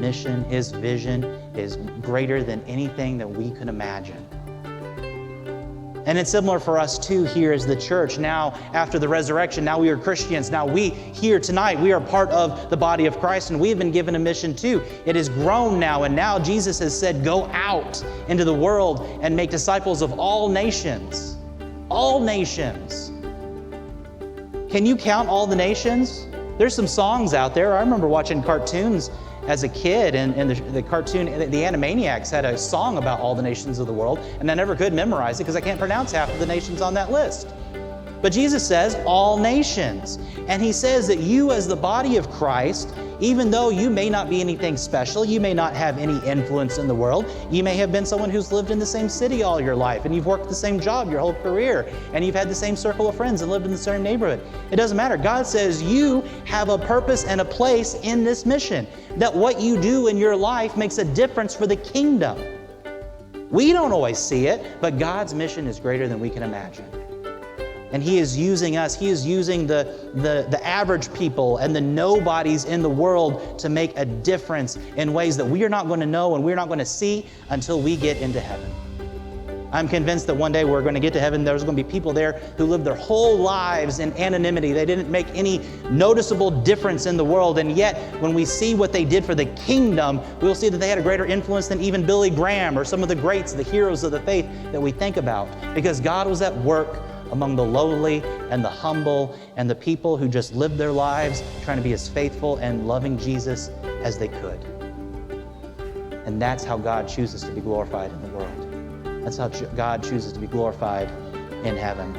mission, His vision is greater than anything that we could imagine. And it's similar for us too here as the church. Now, after the resurrection, now we are Christians. Now we here tonight, we are part of the body of Christ, and we have been given a mission too. It has grown now, and now Jesus has said, go out into the world and make disciples of all nations. All nations. Can you count all the nations? There's some songs out there. I remember watching cartoons as a kid, and the cartoon, the Animaniacs had a song about all the nations of the world, and I never could memorize it because I can't pronounce half of the nations on that list. But Jesus says all nations, and He says that you as the body of Christ, even though you may not be anything special, you may not have any influence in the world, you may have been someone who's lived in the same city all your life, and you've worked the same job your whole career, and you've had the same circle of friends and lived in the same neighborhood. It doesn't matter. God says you have a purpose and a place in this mission, that what you do in your life makes a difference for the kingdom. We don't always see it, but God's mission is greater than we can imagine. And He is using us. He is using the average people and the nobodies in the world to make a difference in ways that we are not going to know and we're not going to see until we get into heaven. I'm convinced that one day we're going to get to heaven. There's going to be people there who lived their whole lives in anonymity. They didn't make any noticeable difference in the world. And yet, when we see what they did for the kingdom, we'll see that they had a greater influence than even Billy Graham or some of the greats, the heroes of the faith that we think about. Because God was at work among the lowly and the humble and the people who just lived their lives trying to be as faithful and loving Jesus as they could. And that's how God chooses to be glorified in the world. That's how God chooses to be glorified in heaven.